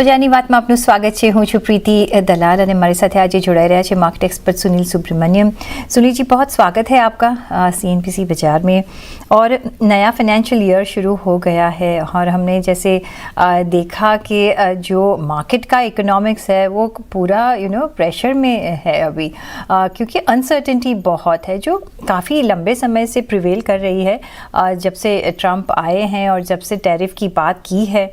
બજારની વાતમાં આપનું સ્વાગત છે। હું છું પ્રીતિ દલાલ અને મારી સાથે આજે જોડાઈ રહ્યા છે मार्केट एक्सपर्ट सुनील सुब्रमण्यम। सुनील जी, बहुत स्वागत है आपका CNBC बाजार में। और नया फाइनेंशियल ईयर शुरू हो गया है और हमने जैसे देखा कि जो मार्केट का इकोनॉमिक्स है वो पूरा प्रेशर में है अभी, क्योंकि अनसर्टेनिटी बहुत है जो काफ़ी लंबे समय से प्रिवेल कर रही है जब से ट्रंप आए हैं और जब से टैरिफ की बात की है।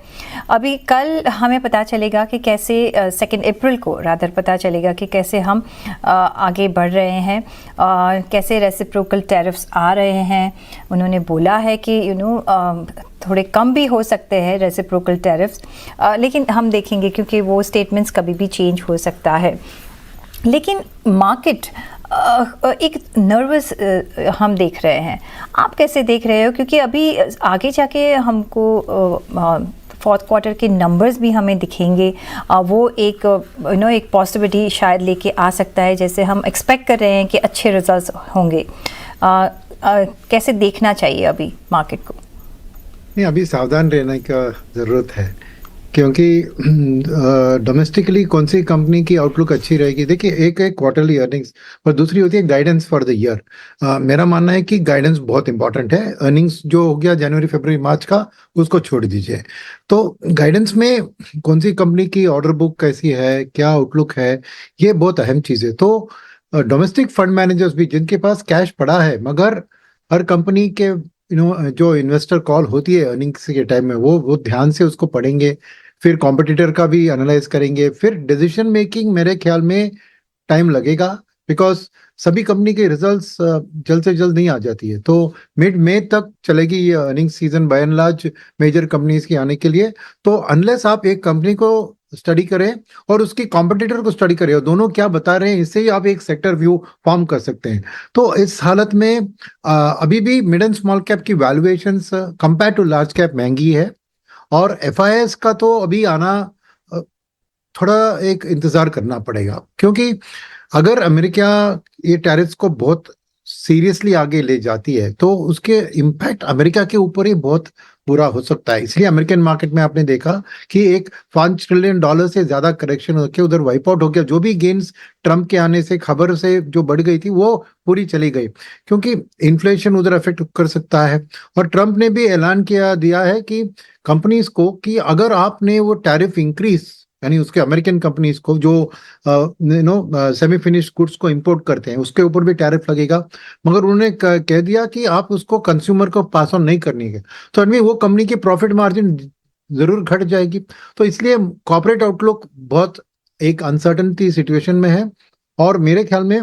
अभी कल हमें पता चलेगा कि कैसे 2 अप्रैल को रादर पता चलेगा कि कैसे हम आगे बढ़ रहे हैं, कैसे रेसिप्रोकल टैरिफ्स आ रहे हैं। उन्होंने बोला है कि थोड़े कम भी हो सकते हैं रेसिप्रोकल टैरिफ्स, लेकिन हम देखेंगे क्योंकि वो स्टेटमेंट्स कभी भी चेंज हो सकता है। लेकिन मार्केट एक नर्वस हम देख रहे हैं। आप कैसे देख रहे हो, क्योंकि अभी आगे जाके हमको फोर्थ क्वार्टर के नंबर्स भी हमें दिखेंगे, वो एक एक पॉसिबिलिटी शायद लेके आ सकता है, जैसे हम एक्सपेक्ट कर रहे हैं कि अच्छे रिजल्ट्स होंगे। कैसे देखना चाहिए अभी मार्केट को? नहीं, अभी सावधान रहने का ज़रूरत है, क्योंकि डोमेस्टिकली कौन सी कंपनी की आउटलुक अच्छी रहेगी। देखिए, एक क्वार्टरली अर्निंग्स और दूसरी होती है गाइडेंस फॉर द ईयर। मेरा मानना है कि गाइडेंस बहुत इंपॉर्टेंट है। अर्निंग्स जो हो गया जनवरी फरवरी मार्च का, उसको छोड़ दीजिए। तो गाइडेंस में कौन सी कंपनी की ऑर्डर बुक कैसी है, क्या आउटलुक है, ये बहुत अहम चीज़ है। तो डोमेस्टिक फंड मैनेजर्स भी जिनके पास कैश पड़ा है, मगर हर कंपनी के जो इन्वेस्टर कॉल होती है अर्निंग्स के टाइम में, वो ध्यान से उसको पढ़ेंगे, फिर कॉम्पिटिटर का भी एनालाइज करेंगे, फिर डिसीजन मेकिंग मेरे ख्याल में टाइम लगेगा, बिकॉज सभी कंपनी के रिजल्ट्स जल्द से जल्द नहीं आ जाती है। तो मिड मई तक चलेगी ये earning season by and large major companies की आने के लिए। तो अनलेस आप एक कंपनी को स्टडी करें और उसकी कॉम्पिटिटर को स्टडी करें और दोनों क्या बता रहे हैं, इससे ही आप एक सेक्टर व्यू फॉर्म कर सकते हैं। तो इस हालत में अभी भी मिड एंड स्मॉल कैप की valuations compare to large cap महंगी है, और FIS का तो अभी आना थोड़ा एक इंतजार करना पड़ेगा, क्योंकि अगर अमेरिका ये टैरिफ्स को बहुत सीरियसली आगे ले जाती है तो उसके इम्पैक्ट अमेरिका के ऊपर ही बहुत बुरा हो सकता है। इसलिए अमेरिकन मार्केट में आपने देखा कि एक $5 ट्रिलियन से ज्यादा करेक्शन होकर उधर वाइप आउट हो गया। जो भी गेन्स ट्रंप के आने से खबर से जो बढ़ गई थी वो पूरी चली गई, क्योंकि इन्फ्लेशन उधर अफेक्ट कर सकता है। और ट्रंप ने भी ऐलान दिया है कि कंपनीज को कि अगर आपने वो टैरिफ इंक्रीज, यानी उसके अमेरिकन कंपनीज को जो सेमी फिनिश्ड गुड्स को इंपोर्ट करते हैं उसके ऊपर भी टैरिफ लगेगा, मगर उन्होंने कह दिया कि आप उसको कंज्यूमर को पास ऑन नहीं करनी है। तो अभी वो कंपनी की प्रॉफिट मार्जिन जरूर घट जाएगी। तो इसलिए कॉर्पोरेट आउटलुक बहुत एक अनसर्टनिटी सिचुएशन में है, और मेरे ख्याल में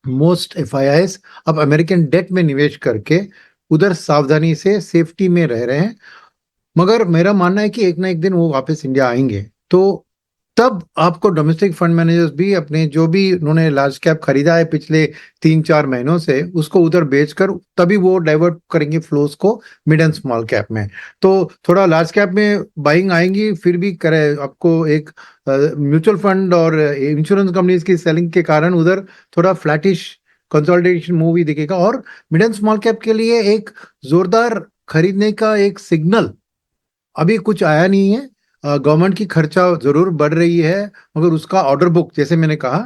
मोस्ट FIS अब अमेरिकन डेट में निवेश करके उधर सावधानी से सेफ्टी में रह रहे हैं। मगर मेरा मानना है कि एक ना एक दिन वो वापस इंडिया आएंगे, तो तब आपको डोमेस्टिक फंड मैनेजर्स भी अपने जो भी उन्होंने लार्ज कैप खरीदा है पिछले 3-4 महीनों से, उसको उधर बेचकर तभी वो डाइवर्ट करेंगे फ्लोस को मिड एंड स्मॉल कैप में। तो थोड़ा लार्ज कैप में बाइंग आएंगी, फिर भी करे आपको एक म्यूचुअल फंड और इंश्योरेंस कंपनीज की सेलिंग के कारण उधर थोड़ा फ्लैटिश कंसोलिडेशन मूव ही दिखेगा। और मिड एंड स्मॉल कैप के लिए एक जोरदार खरीदने का एक सिग्नल अभी कुछ आया नहीं है। गवर्नमेंट की खर्चा जरूर बढ़ रही है, मगर उसका ऑर्डर बुक, जैसे मैंने कहा,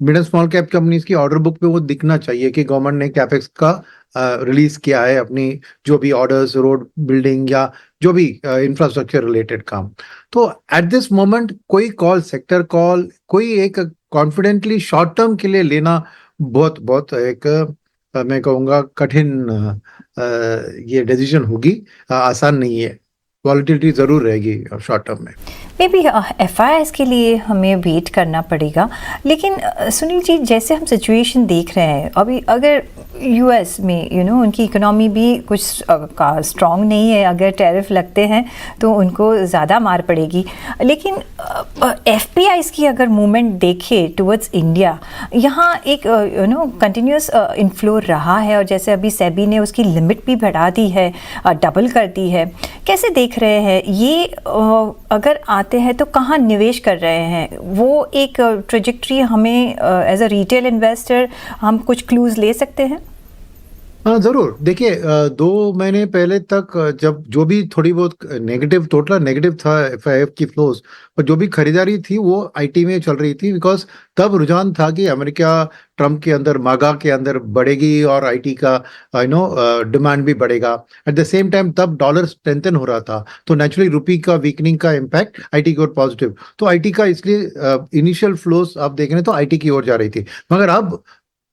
mid and small cap companies की ऑर्डर बुक पे वो दिखना चाहिए कि गवर्नमेंट ने कैपेक्स का रिलीज किया है, अपनी जो भी ऑर्डर्स, रोड बिल्डिंग या जो भी इंफ्रास्ट्रक्चर रिलेटेड काम। तो एट दिस मोमेंट कोई कॉल, सेक्टर कॉल, कोई एक कॉन्फिडेंटली शॉर्ट टर्म के लिए लेना बहुत बहुत एक मैं कहूँगा कठिन ये डिसीजन होगी, आसान नहीं है। वॉलिटिलिटी जरूर रहेगी शॉर्ट टर्म में। मे बी FIS के लिए हमें वेट करना पड़ेगा। लेकिन सुनील जी, जैसे हम सिचुएशन देख रहे हैं अभी, अगर US में उनकी इकोनॉमी भी कुछ स्ट्रॉन्ग नहीं है, अगर टैरिफ लगते हैं तो उनको ज़्यादा मार पड़ेगी। लेकिन FPIs की अगर मूवमेंट देखे टुवर्ड्स इंडिया, यहाँ एक कंटिन्यूस इनफ्लो रहा है, और जैसे अभी सेबी ने उसकी लिमिट भी बढ़ा दी है, डबल कर दी है। कैसे देख रहे हैं ये, अगर आते हैं तो कहाँ निवेश कर रहे हैं? वो एक ट्रेजेक्ट्री हमें एज अ रिटेल इन्वेस्टर हम कुछ क्लूज ले सकते हैं? हाँ जरूर देखिए 2 महीने पहले तक जब जो भी थोड़ी बहुत नेगेटिव टोटल नेगेटिव था एफआईएफ की फ्लोज और जो भी खरीदारी थी वो आईटी में चल रही थी बिकॉज तब रुझान था कि अमेरिका ट्रम्प के अंदर मागा के अंदर बढ़ेगी और आईटी का डिमांड भी बढ़ेगा। एट द सेम टाइम तब डॉलर स्ट्रेंथन हो रहा था तो नेचुरली रुपी का वीकनिंग का इम्पैक्ट आईटी की ओर पॉजिटिव, तो आईटी का इसलिए इनिशियल फ्लोज आप देख रहे हैं तो आईटी की ओर जा रही थी। मगर अब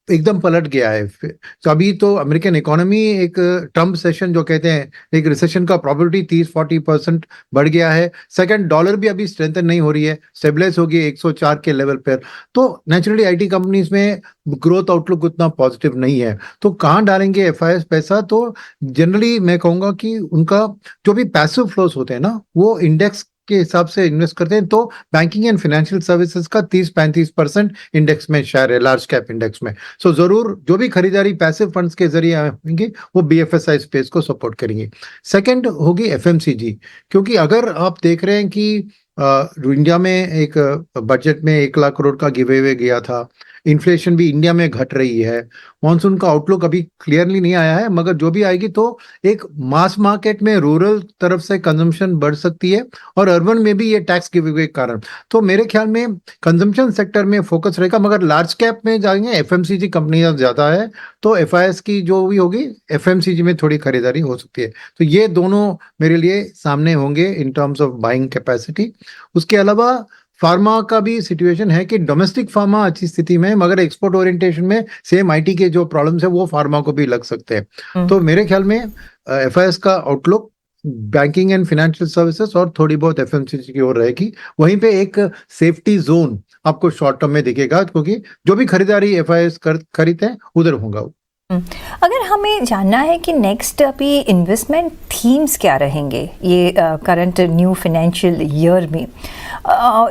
एकदम पलट गया है तो अभी तो अमेरिकन इकोनॉमी एक ट्रम्प सेशन जो कहते हैं एक रिसेशन का प्रोबेबिलिटी 30-40% बढ़ गया है। सेकंड डॉलर भी अभी स्ट्रेंथन नहीं हो रही है, स्टेबलाइज होगी 104 के लेवल पर। तो नेचुरली आईटी कंपनीज में ग्रोथ आउटलुक उतना पॉजिटिव नहीं है। तो कहाँ डालेंगे एफआईएस पैसा, तो जनरली मैं कहूंगा कि उनका जो भी पैसिव फ्लोज होते हैं ना वो इंडेक्स के हिसाब से इन्वेस्ट करते हैं। तो बैंकिंग एंड फाइनेंशियल सर्विसेज का 30-35% इंडेक्स में शेयर है, लार्ज कैप इंडेक्स में। सो जरूर जो भी खरीदारी पैसिव फंड्स के जरिए होंगी वो बीएफएसआई स्पेस को सपोर्ट करेंगे। सेकंड होगी एफएमसीजी, क्योंकि अगर आप देख रहे हैं कि इंडिया में एक बजट में 1 लाख करोड़ का गिव अवे गया था, इन्फ्लेशन भी इंडिया में घट रही है, मॉनसून का आउटलुक अभी क्लियरली नहीं आया है, मगर जो भी आएगी तो एक मास मार्केट में रूरल तरफ से कंजम्पशन बढ़ सकती है और अर्बन में भी ये टैक्स गिव अवे के कारण। तो मेरे ख्याल में कंजम्पशन सेक्टर में फोकस रहेगा, मगर लार्ज कैप में जाएंगे एफएमसीजी कंपनियां ज्यादा है तो एफआईएस की जो भी होगी एफएमसीजी में थोड़ी खरीदारी हो सकती है। तो ये दोनों मेरे लिए सामने होंगे in terms of buying capacity. उसके अलावा फार्मा का भी सिचुएशन है कि डोमेस्टिक फार्मा अच्छी स्थिति में है, मगर एक्सपोर्ट ओरिएंटेशन में सेम आईटी के जो प्रॉब्लम्स है वो फार्मा को भी लग सकते हैं। तो मेरे ख्याल में एफआईएस का outlook banking and financial services और थोड़ी बहुत एफएमसीजी की ओर रहेगी। वहीं पे एक सेफ्टी जोन आपको शॉर्ट टर्म में दिखेगा, क्योंकि जो भी खरीदारी एफआईएस खरीदते हैं उधर होगा। अगर हमें जानना है कि नेक्स्ट अभी इन्वेस्टमेंट थीम्स क्या रहेंगे ये करंट न्यू फाइनेंशियल ईयर में,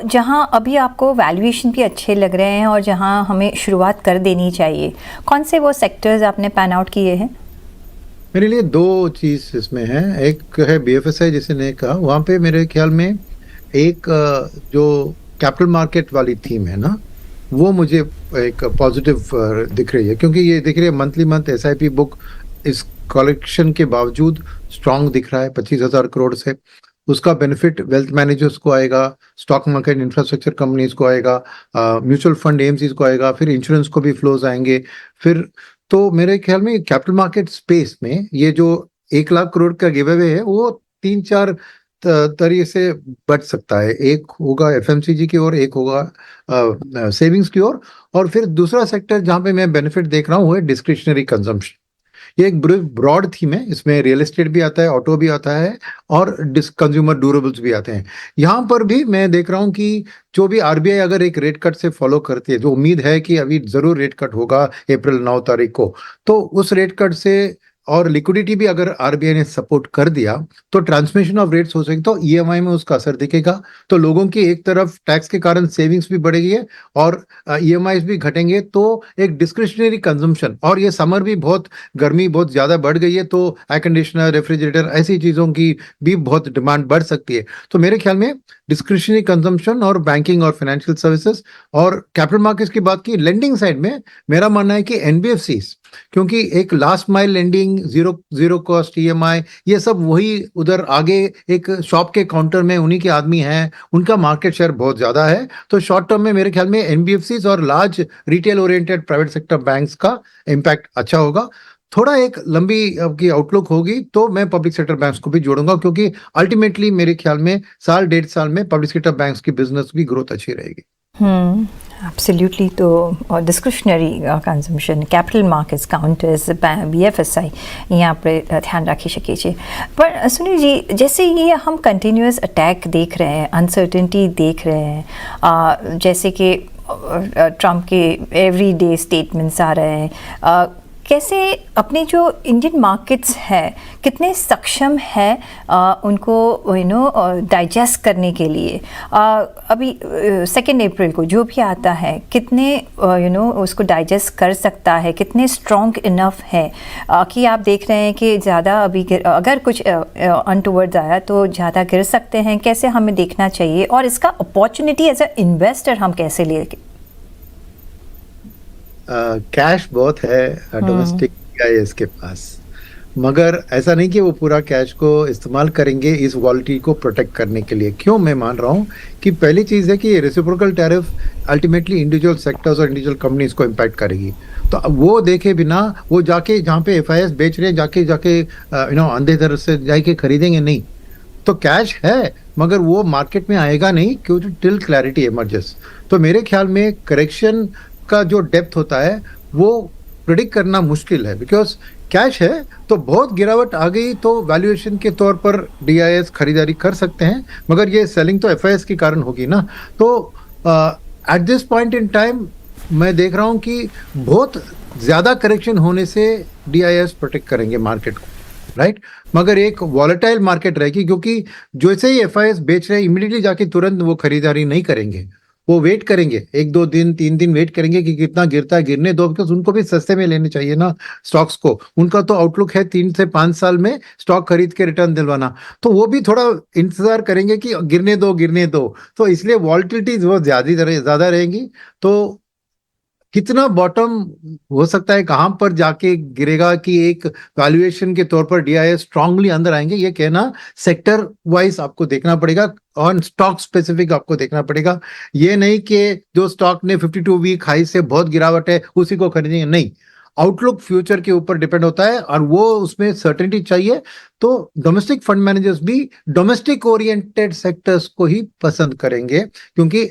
जहां अभी आपको वैल्यूएशन भी अच्छे लग रहे हैं और जहां हमें शुरुआत कर देनी चाहिए, कौन से वो सेक्टर्स आपने पैन आउट किए हैं? मेरे लिए 2 चीज इसमें है। एक है बीएफएसआई जिसे ने कहा, वहां पे मेरे ख्याल में एक जो कैपिटल मार्केट वाली थीम है ना वो मुझे एक पॉजिटिव दिख रही है, क्योंकि ये दिख रही है मंथ एसआईपी बुक इस कलेक्शन के बावजूद स्ट्रांग दिख रहा है 25,000 करोड़ से। उसका बेनिफिट वेल्थ मैनेजर्स को आएगा, स्टॉक मार्केट इंफ्रास्ट्रक्चर कंपनीज को आएगा, म्यूचुअल फंड एएमसीज को आएगा, फिर इंश्योरेंस को भी फ्लोज आएंगे। फिर तो मेरे ख्याल में कैपिटल मार्केट स्पेस में ये जो 1 लाख करोड़ का गिव अवे है वो 3-4 तरीके से बढ़ सकता है। एक होगा एफएमसीजी की ओर, एक होगा सेविंग्स की ओर, और फिर दूसरा सेक्टर जहां पे मैं बेनिफिट देख रहा हूँ वो है डिस्क्रिशनरी कंजम्पशन। ये एक ब्रॉड थीम है, इसमें रियल एस्टेट भी आता है, ऑटो भी आता है और कंज्यूमर ड्यूरेबल्स भी आते हैं। यहाँ पर भी मैं देख रहा हूँ कि जो भी आरबीआई अगर एक रेट कट से फॉलो करती है, जो उम्मीद है कि अभी जरूर रेट कट होगा अप्रैल 9 तारीख को, तो उस रेट कट से और लिक्विडिटी भी अगर आरबीआई ने सपोर्ट कर दिया तो ट्रांसमिशन ऑफ रेट्स हो सकेगी, तो ईएमआई में उसका असर दिखेगा। तो लोगों की एक तरफ टैक्स के कारण सेविंग्स भी बढ़ेगी है और ईएमआई भी घटेंगे, तो एक डिस्क्रिशनरी कंजम्पशन, और ये समर भी बहुत गर्मी बहुत ज्यादा बढ़ गई है तो एयर कंडीशनर, रेफ्रिजरेटर ऐसी चीजों की भी बहुत डिमांड बढ़ सकती है। तो मेरे ख्याल में डिस्क्रिशनरी कंजम्पशन और बैंकिंग और फाइनेंशियल सर्विसेज और कैपिटल मार्केट्स की बात की, लेंडिंग साइड में मेरा मानना है कि एनबीएफसीज, क्योंकि एक last mile lending, zero cost EMI, ये सब वही उधर आगे एक शॉप के काउंटर में उन्हीं के आदमी हैं, उनका मार्केट शेयर बहुत ज्यादा है। तो शॉर्ट टर्म में मेरे ख्याल में एनबीएफसीज और large retail oriented private sector banks का इम्पैक्ट अच्छा होगा। थोड़ा एक लंबी की आउटलुक होगी तो मैं पब्लिक सेक्टर बैंक्स को भी जोड़ूंगा, क्योंकि अल्टीमेटली मेरे ख्याल में 1.5 साल में पब्लिक सेक्टर बैंक्स की बिजनेस भी ग्रोथ अच्छी रहेगी। एब्सोल्युटली। तो discretionary consumption, capital markets, counters, BFSI यहाँ पर ध्यान रखी सकीजिए। पर सुनील जी, जैसे ये हम कंटिन्यूस अटैक देख रहे हैं, अनसर्टेनिटी देख रहे हैं, जैसे कि ट्रम्प के एवरीडे स्टेटमेंट्स आ रहे हैं, कैसे अपने जो इंडियन मार्केट्स है कितने सक्षम है उनको डाइजेस्ट करने के लिए? अभी 2 अप्रैल को जो भी आता है कितने उसको डाइजेस्ट कर सकता है, कितने स्ट्रॉन्ग इनफ है कि आप देख रहे हैं कि ज़्यादा अभी अगर कुछ अनटुवर्ड्स आया तो ज़्यादा गिर सकते हैं? कैसे हमें देखना चाहिए और इसका अपॉर्चुनिटी एज अ इन्वेस्टर हम कैसे ले? कैश बहुत है डोमेस्टिक DIS के पास, मगर ऐसा नहीं कि वो पूरा कैश को इस्तेमाल करेंगे इस वॉलिटी को प्रोटेक्ट करने के लिए। क्यों मैं मान रहा हूँ कि पहली चीज़ है कि reciprocal tariff ultimately individual sectors और इंडिविजुअल कंपनीज को इम्पैक्ट करेगी। तो अब वो देखे बिना वो जाके जहाँ पे FIS बेच रहे हैं जाके अंधे तरह से जाके खरीदेंगे नहीं। तो कैश है मगर वो मार्केट में आएगा नहीं क्योंकि टिल क्लैरिटी इमर्जेस। तो मेरे ख्याल में करेक्शन का जो डेप्थ होता है वो प्रिडिक्ट करना मुश्किल है, बिकॉज कैश है तो बहुत गिरावट आ गई तो वैल्यूएशन के तौर पर DIS खरीदारी कर सकते हैं, मगर ये सेलिंग तो FIS के कारण होगी ना। तो at this point in time मैं देख रहा हूँ कि बहुत ज़्यादा करेक्शन होने से DIS प्रोटेक्ट करेंगे मार्केट को, राइट। मगर एक वॉलेटाइल मार्केट रहेगी क्योंकि जैसे ही FIS बेच रहे हैं इमीडिएटली जाके तुरंत वो खरीदारी नहीं करेंगे, वो वेट करेंगे 1-2 दिन 3 दिन वेट करेंगे कि कितना गिरता है, गिरने दो, बिकॉज उनको भी सस्ते में लेने चाहिए ना स्टॉक्स को। उनका तो आउटलुक है 3 से 5 साल में स्टॉक खरीद के रिटर्न दिलवाना, तो वो भी थोड़ा इंतजार करेंगे कि गिरने दो। तो इसलिए वॉलेटिलिटी बहुत ज्यादा रहेंगी। तो कितना बॉटम हो सकता है, कहां पर जाके गिरेगा कि एक वैल्यूएशन के तौर पर DIS स्ट्रांगली अंदर आएंगे, ये कहना सेक्टर वाइज आपको देखना पड़ेगा, ऑन स्टॉक स्पेसिफिक आपको देखना पड़ेगा। ये नहीं कि जो स्टॉक ने 52 वीक हाई से बहुत गिरावट है उसी को खरीदेंगे, नहीं। आउटलुक फ्यूचर के ऊपर डिपेंड होता है और वो उसमें सर्टेनिटी चाहिए। तो डोमेस्टिक फंड मैनेजर्स भी डोमेस्टिक ओरिएंटेड सेक्टर्स को ही पसंद करेंगे, क्योंकि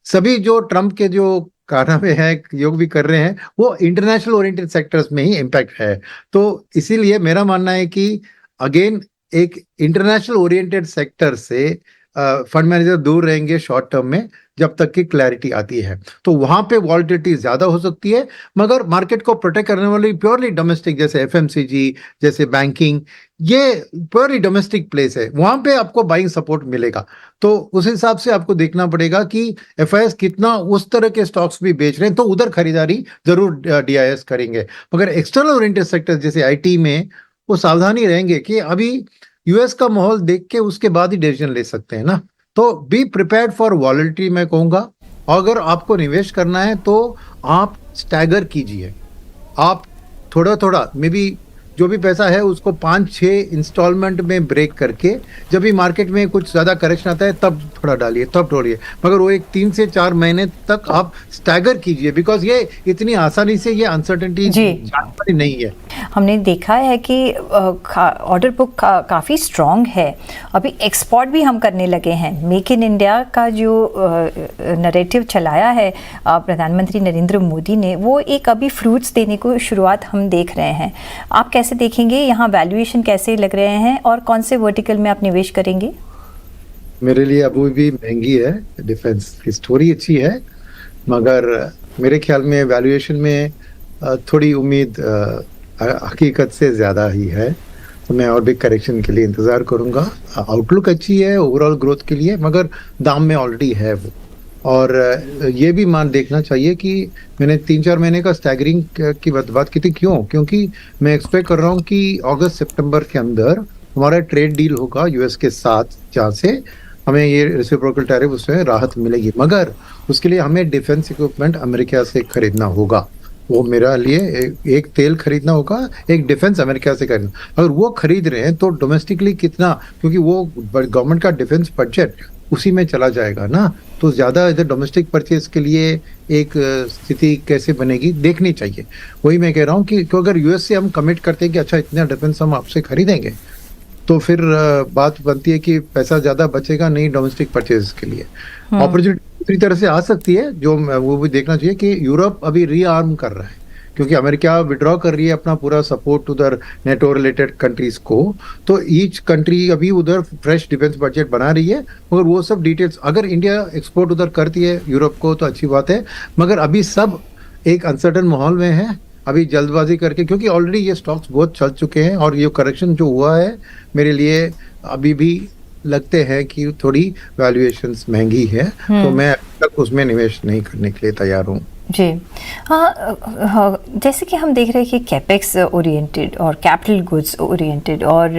सभी जो ट्रम्प के जो कारनामे हैं, योग भी कर रहे हैं, वो इंटरनेशनल ओरिएंटेड सेक्टर्स में ही इम्पैक्ट है। तो इसीलिए मेरा मानना है कि अगेन एक इंटरनेशनल ओरिएंटेड सेक्टर से फंड मैनेजर दूर रहेंगे शॉर्ट टर्म में जब तक की क्लैरिटी आती है। तो वहां पे वॉलेटिलिटी ज्यादा हो सकती है, मगर मार्केट को प्रोटेक्ट करने वाली प्योरली डोमेस्टिक जैसे FMCG जैसे बैंकिंग, ये प्योरली डोमेस्टिक प्लेस है, वहां पे आपको बाइंग सपोर्ट मिलेगा। तो उस हिसाब से आपको देखना पड़ेगा कि FIS कितना उस तरह के स्टॉक्स भी बेच रहे हैं, तो उधर खरीदारी जरूर DIS करेंगे। मगर एक्सटर्नल ओरिएंटेड सेक्टर जैसे IT में वो सावधानी रहेंगे कि अभी US का माहौल देख के उसके बाद ही डिसीजन ले सकते हैं ना। तो बी प्रिपेयर्ड फॉर वॉलेटिलिटी मैं कहूंगा। अगर आपको निवेश करना है तो आप स्टैगर कीजिए, आप थोड़ा थोड़ा मे बी जो भी पैसा है उसको 5-6 इंस्टॉलमेंट में ब्रेक करके, जब भी मार्केट में कुछ ज्यादा करेक्शन आता है तब थोड़ा डालिए, तब तोड़िए, मगर वो एक 3 से 4 महीने तक आप स्टैगर कीजिए, बिकॉज ये इतनी आसानी से ये अनसर्टेनिटी जानकारी नहीं है। हमने देखा है कि ऑर्डर बुक काफ़ी स्ट्रॉन्ग है, अभी एक्सपोर्ट भी हम करने लगे हैं। मेक इन इंडिया का जो नरेटिव चलाया है प्रधानमंत्री नरेंद्र मोदी ने, वो एक अभी फ्रूट्स देने को शुरुआत हम देख रहे हैं। आप कैसे देखेंगे, यहाँ वैल्यूएशन कैसे लग रहे हैं और कौन से वर्टिकल में आप निवेश करेंगे? मेरे लिए अभी भी महंगी है, डिफेंस की स्टोरी अच्छी है, मगर मेरे ख्याल में वैल्यूएशन में थोड़ी उम्मीद हकीकत से ज़्यादा ही है। तो मैं और भी करेक्शन के लिए इंतज़ार करूँगा। आउटलुक अच्छी है ओवरऑल ग्रोथ के लिए, मगर दाम में ऑलरेडी है वो। और ये भी मान देखना चाहिए कि मैंने 3-4 महीने का स्टैगरिंग की बात की थी। क्यों? क्योंकि मैं एक्सपेक्ट कर रहा हूँ कि अगस्त सितंबर के अंदर हमारा ट्रेड डील होगा US के साथ, जहाँ से हमें ये रेसिप्रोकल टैरिफ उसमें राहत मिलेगी, मगर उसके लिए हमें डिफेंस इक्विपमेंट अमेरिका से खरीदना होगा। वो मेरा लिए एक तेल खरीदना होगा, एक डिफेंस अमेरिका से खरीदना। अगर वो खरीद रहे हैं तो डोमेस्टिकली कितना, क्योंकि वो गवर्नमेंट का डिफेंस बजट उसी में चला जाएगा ना, तो ज़्यादा इधर डोमेस्टिक परचेज के लिए एक स्थिति कैसे बनेगी देखनी चाहिए। वही मैं कह रहा हूँ कि अगर US से हम कमिट करते हैं कि अच्छा इतना डिफेंस हम आपसे खरीदेंगे, तो फिर बात बनती है कि पैसा ज़्यादा बचेगा नहीं डोमेस्टिक परचेज के लिए। अपॉर्चुनिटी दूसरी तरह से आ सकती है, जो वो भी देखना चाहिए कि यूरोप अभी रीआर्म कर रहा है, क्योंकि अमेरिका विड्रॉ कर रही है अपना पूरा सपोर्ट उधर नेटो रिलेटेड कंट्रीज को। तो ईच कंट्री अभी उधर फ्रेश डिफेंस बजट बना रही है, मगर वो सब डिटेल्स अगर इंडिया एक्सपोर्ट उधर करती है यूरोप को तो अच्छी बात है, मगर अभी सब एक अनसर्टन माहौल में है। अभी जल्दबाजी करके, क्योंकि ऑलरेडी ये स्टॉक्स बहुत चल चुके हैं और ये करेक्शन जो हुआ है मेरे लिए अभी भी लगते हैं कि थोड़ी वैल्यूएशंस महंगी है, तो मैं अब तक उसमें निवेश नहीं करने के लिए तैयार हूँ। जी हाँ, जैसे कि हम देख रहे हैं कि कैपेक्स ओरिएंटेड और कैपिटल गुड्स ओरिएंटेड, और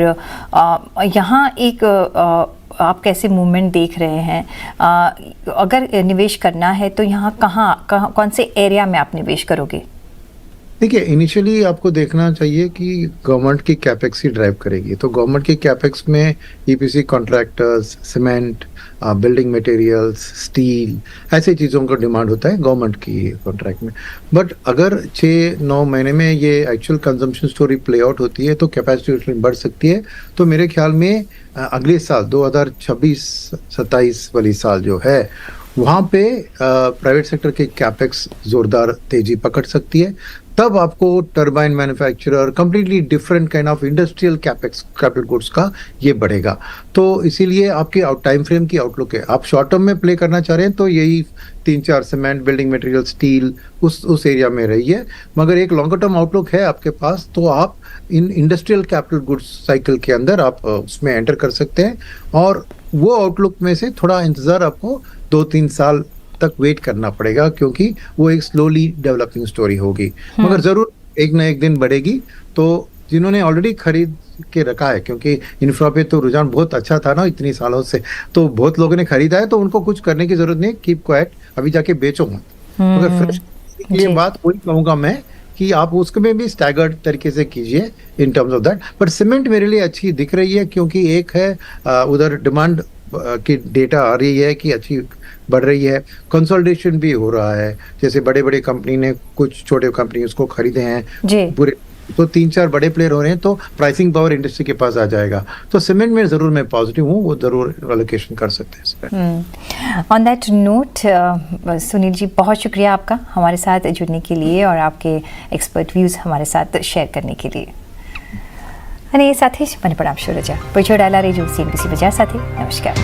यहाँ एक आप कैसे मूवमेंट देख रहे हैं? अगर निवेश करना है तो यहाँ कहाँ कौन से एरिया में आप निवेश करोगे? देखिए इनिशियली आपको देखना चाहिए कि गवर्नमेंट की कैपेक्स ही ड्राइव करेगी, तो गवर्नमेंट की कैपेक्स में EPC contractors, cement, building materials, steel, ऐसे चीज़ों का डिमांड होता है गवर्नमेंट की कॉन्ट्रैक्ट में। बट अगर 6-9 महीने में ये actual consumption story play out होती है तो कैपेसिटी यूटिलाइजेशन बढ़ सकती है। तो मेरे ख्याल में अगले साल 2026-27 वाली साल जो है वहाँ पे प्राइवेट सेक्टर के कैपेक्स जोरदार तेजी पकड़ सकती है। तब आपको turbine manufacturer completely different kind of industrial capex capital goods का ये बढ़ेगा। तो इसीलिए आपके टाइम फ्रेम की आउटलुक है, आप शॉर्ट टर्म में प्ले करना चाह रहे हैं तो यही 3-4 सीमेंट, बिल्डिंग मटेरियल, स्टील उस एरिया में रही है। मगर एक लॉन्गर टर्म आउटलुक है आपके पास तो आप in industrial capital goods cycle के अंदर आप उसमें एंटर कर सकते हैं। और वो आउटलुक में से थोड़ा इंतज़ार आपको 2-3 साल तक वेट करना पड़ेगा, क्योंकि वो एक स्लोली डेवलपिंग स्टोरी होगी, मगर ज़रूर एक ना एक दिन बढ़ेगी। तो जिन्होंने ऑलरेडी खरीद के रखा है, क्योंकि इंफ्रा पे तो रुझान बहुत अच्छा था ना इतनी सालों से, तो बहुत लोगों ने खरीदा है, तो उनको कुछ करने की जरूरत नहीं, कीप क्वाइट, अभी जाके बेचो मत। मगर फ्रेश ये बात वही कहूँगा मैं कि आप उसमें भी स्टैगर्ड तरीके से कीजिए in terms of that. But cement मेरे लिए अच्छी दिख रही है, क्योंकि एक है उधर डिमांड की डेटा आ रही है कि अच्छी बढ़ रही है, कंसोलिडेशन भी हो रहा है, जैसे बड़े बड़े कंपनी ने कुछ छोटे कंपनी उसको खरीदे हैं पूरे, तो 3-4 बड़े प्लेयर हो रहे हैं, तो प्राइसिंग पावर इंडस्ट्री के पास आ जाएगा। तो सीमेंट में ज़रूर मैं पॉजिटिव हूँ, वो ज़रूर एलोकेशन कर सकते हैं इसमें। On that note Sunil ji, बहुत शुक्रिया आपका हमारे साथ जुड़ने के लिए और आपके एक्सपर्ट व्यूज़ हमारे साथ शेयर करने के लिए। અને એ સાથે જ મને પણ આપશો રજા. પછોડાલા રેજો CNBC બજાર સાથે. નમસ્કાર.